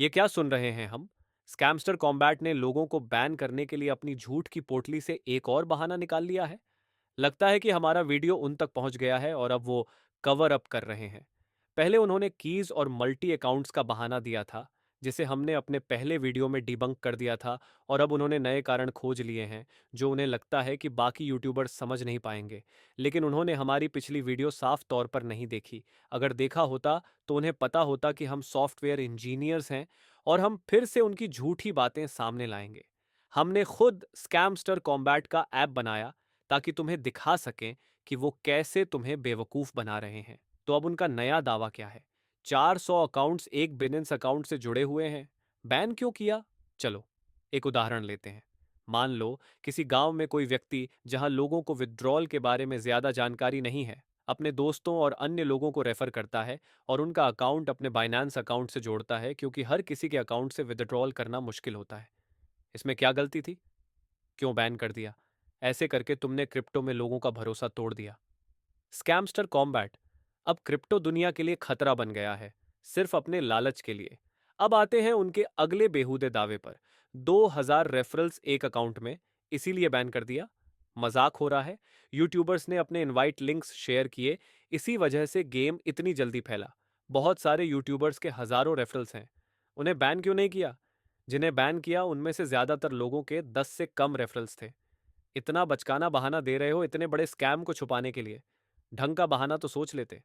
ये क्या सुन रहे हैं हम? स्कैमस्टर कॉम्बैट ने लोगों को बैन करने के लिए अपनी झूठ की पोटली से एक और बहाना निकाल लिया है। लगता है कि हमारा वीडियो उन तक पहुंच गया है और अब वो कवर अप कर रहे हैं। पहले उन्होंने कीज और मल्टी अकाउंट्स का बहाना दिया था, जिसे हमने अपने पहले वीडियो में डिबंक कर दिया था, और अब उन्होंने नए कारण खोज लिए हैं जो उन्हें लगता है कि बाकी यूट्यूबर्स समझ नहीं पाएंगे। लेकिन उन्होंने हमारी पिछली वीडियो साफ तौर पर नहीं देखी। अगर देखा होता तो उन्हें पता होता कि हम सॉफ्टवेयर इंजीनियर्स हैं और हम फिर से उनकी झूठी बातें सामने लाएंगे। हमने खुद स्कैमस्टर कॉम्बैट का ऐप बनाया ताकि तुम्हें दिखा सकें कि वो कैसे तुम्हें बेवकूफ बना रहे हैं। तो अब उनका नया दावा क्या है? 400 अकाउंट्स एक बिनेंस अकाउंट से जुड़े हुए हैं। बैन क्यों किया? चलो एक उदाहरण लेते हैं। मान लो किसी गांव में कोई व्यक्ति, जहां लोगों को विड्रॉल के बारे में ज्यादा जानकारी नहीं है, अपने दोस्तों और अन्य लोगों को रेफर करता है और उनका अकाउंट अपने बाइनेंस अकाउंट से जोड़ता है, क्योंकि हर किसी के अकाउंट से विड्रॉल करना मुश्किल होता है। इसमें क्या गलती थी? क्यों बैन कर दिया? ऐसे करके तुमने क्रिप्टो में लोगों का भरोसा तोड़ दिया। स्कैमस्टर कॉम्बैट अब क्रिप्टो दुनिया के लिए खतरा बन गया है, सिर्फ अपने लालच के लिए। अब आते हैं उनके अगले बेहूदे दावे पर। 2000 रेफरल्स एक अकाउंट में, इसीलिए बैन कर दिया? मजाक हो रहा है? यूट्यूबर्स ने अपने इनवाइट लिंक्स शेयर किए, इसी वजह से गेम इतनी जल्दी फैला। बहुत सारे यूट्यूबर्स के हजारों रेफरल्स हैं, उन्हें बैन क्यों नहीं किया? जिन्हें बैन किया उनमें से ज्यादातर लोगों के 10 से कम रेफरल्स थे। इतना बचकाना बहाना दे रहे हो इतने बड़े स्कैम को छुपाने के लिए? ढंग का बहाना तो सोच लेते।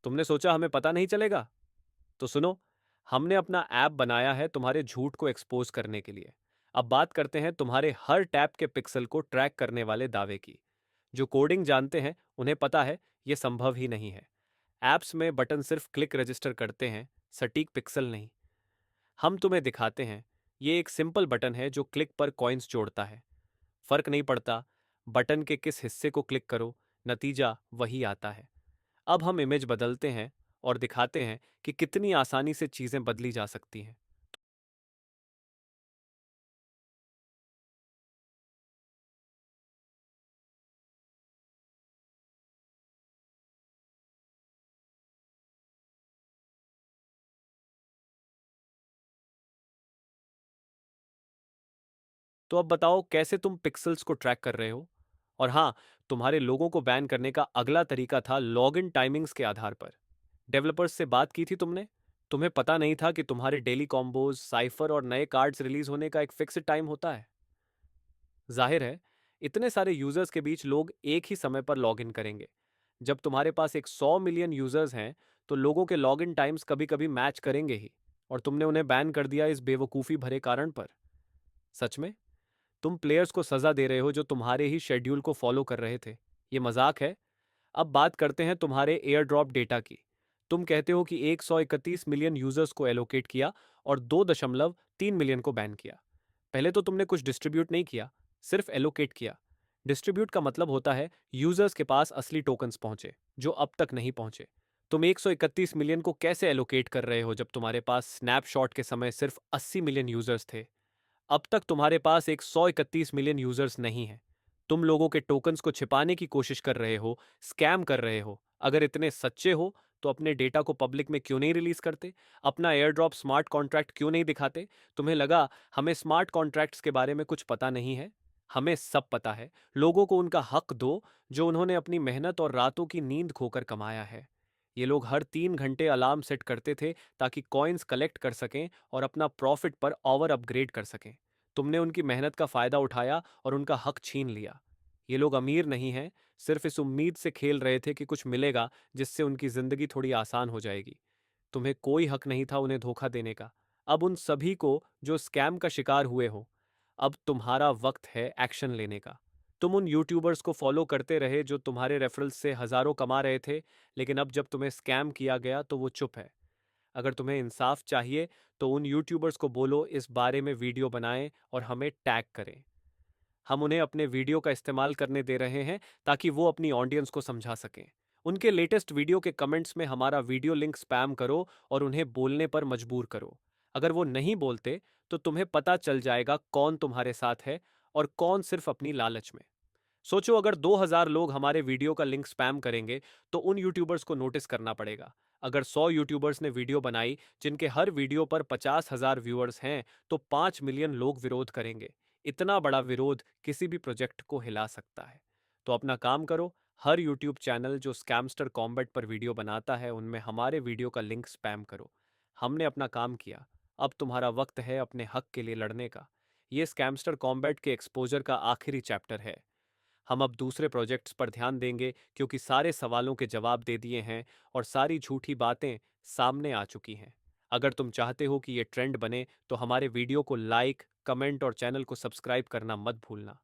तुमने सोचा हमें पता नहीं चलेगा? तो सुनो, हमने अपना ऐप बनाया है तुम्हारे झूठ को एक्सपोज करने के लिए। अब बात करते हैं तुम्हारे हर टैप के पिक्सल को ट्रैक करने वाले दावे की। जो कोडिंग जानते हैं उन्हें पता है यह संभव ही नहीं है। ऐप्स में बटन सिर्फ क्लिक रजिस्टर करते हैं, सटीक पिक्सल नहीं। हम तुम्हें दिखाते हैं। ये एक सिंपल बटन है जो क्लिक पर कॉइन्स जोड़ता है। फर्क नहीं पड़ता बटन के किस हिस्से को क्लिक करो, नतीजा वही आता है। अब हम इमेज बदलते हैं और दिखाते हैं कि कितनी आसानी से चीजें बदली जा सकती हैं। तो अब बताओ कैसे तुम पिक्सल्स को ट्रैक कर रहे हो? और हाँ, तुम्हारे लोगों को बैन करने का अगला तरीका था लॉगिन टाइमिंग्स के आधार पर। डेवलपर्स से बात की थी तुमने? तुम्हें पता नहीं था कि तुम्हारे डेली कॉम्बोज, साइफर और नए कार्ड्स रिलीज होने का एक फिक्स्ड टाइम होता है? जाहिर है, इतने सारे यूजर्स के बीच लोग एक ही समय पर लॉगिन करेंगे। जब तुम्हारे पास एक 100 मिलियन यूजर्स हैं, तो लोगों के लॉगिन टाइम्स कभी कभी मैच करेंगे ही। और तुमने उन्हें बैन कर दिया इस बेवकूफ़ी भरे कारण पर। सच में तुम प्लेयर्स को सजा दे रहे हो जो तुम्हारे ही शेड्यूल को फॉलो कर रहे थे। ये मजाक है? अब बात करते हैं तुम्हारे एयर ड्रॉप डेटा की। तुम कहते हो कि 131 मिलियन यूजर्स को एलोकेट किया और 2.3 मिलियन को बैन किया। पहले तो तुमने कुछ डिस्ट्रीब्यूट नहीं किया, सिर्फ एलोकेट किया। डिस्ट्रीब्यूट का मतलब होता है यूजर्स के पास असली टोकन्स पहुंचे, जो अब तक नहीं पहुंचे। तुम 131 मिलियन को कैसे एलोकेट कर रहे हो जब तुम्हारे पास स्नैपशॉट के समय सिर्फ 80 मिलियन यूजर्स थे? अब तक तुम्हारे पास एक 131 मिलियन यूजर्स नहीं है। तुम लोगों के टोकन्स को छिपाने की कोशिश कर रहे हो, स्कैम कर रहे हो। अगर इतने सच्चे हो तो अपने डेटा को पब्लिक में क्यों नहीं रिलीज करते? अपना एयर ड्रॉप स्मार्ट कॉन्ट्रैक्ट क्यों नहीं दिखाते? तुम्हें लगा हमें स्मार्ट कॉन्ट्रैक्ट्स के बारे में कुछ पता नहीं है? हमें सब पता है। लोगों को उनका हक दो, जो उन्होंने अपनी मेहनत और रातों की नींद खोकर कमाया है। ये लोग हर 3 घंटे अलार्म सेट करते थे ताकि कॉइन्स कलेक्ट कर सकें और अपना प्रॉफिट पर ओवर अपग्रेड कर सकें। तुमने उनकी मेहनत का फायदा उठाया और उनका हक छीन लिया। ये लोग अमीर नहीं हैं, सिर्फ इस उम्मीद से खेल रहे थे कि कुछ मिलेगा जिससे उनकी जिंदगी थोड़ी आसान हो जाएगी। तुम्हें कोई हक नहीं था उन्हें धोखा देने का। अब उन सभी को जो स्कैम का शिकार हुए हो, अब तुम्हारा वक्त है एक्शन लेने का। तुम उन यूट्यूबर्स को फॉलो करते रहे जो तुम्हारे रेफरल्स से हजारों कमा रहे थे, लेकिन अब जब तुम्हें स्कैम किया गया तो वो चुप है। अगर तुम्हें इंसाफ चाहिए तो उन यूट्यूबर्स को बोलो इस बारे में वीडियो बनाएं और हमें टैग करें। हम उन्हें अपने वीडियो का इस्तेमाल करने दे रहे हैं ताकि वो अपनी ऑडियंस को समझा सकें। उनके लेटेस्ट वीडियो के कमेंट्स में हमारा वीडियो लिंक स्पैम करो और उन्हें बोलने पर मजबूर करो। अगर वो नहीं बोलते तो तुम्हें पता चल जाएगा कौन तुम्हारे साथ है और कौन सिर्फ अपनी लालच में। सोचो, अगर 2000 लोग हमारे वीडियो का लिंक स्पैम करेंगे तो उन यूट्यूबर्स को नोटिस करना पड़ेगा। अगर 100 यूट्यूबर्स ने वीडियो बनाई जिनके हर वीडियो पर 50,000 व्यूअर्स हैं, तो 5 मिलियन लोग विरोध करेंगे। इतना बड़ा विरोध किसी भी प्रोजेक्ट को हिला सकता है। तो अपना काम करो, हर यूट्यूब चैनल जो स्कैमस्टर कॉम्बैट पर वीडियो बनाता है उनमें हमारे वीडियो का लिंक स्पैम करो। हमने अपना काम किया, अब तुम्हारा वक्त है अपने हक के लिए लड़ने का। ये स्कैमस्टर कॉम्बैट के एक्सपोजर का आखिरी चैप्टर है। हम अब दूसरे प्रोजेक्ट्स पर ध्यान देंगे क्योंकि सारे सवालों के जवाब दे दिए हैं और सारी झूठी बातें सामने आ चुकी हैं। अगर तुम चाहते हो कि ये ट्रेंड बने तो हमारे वीडियो को लाइक, कमेंट और चैनल को सब्सक्राइब करना मत भूलना।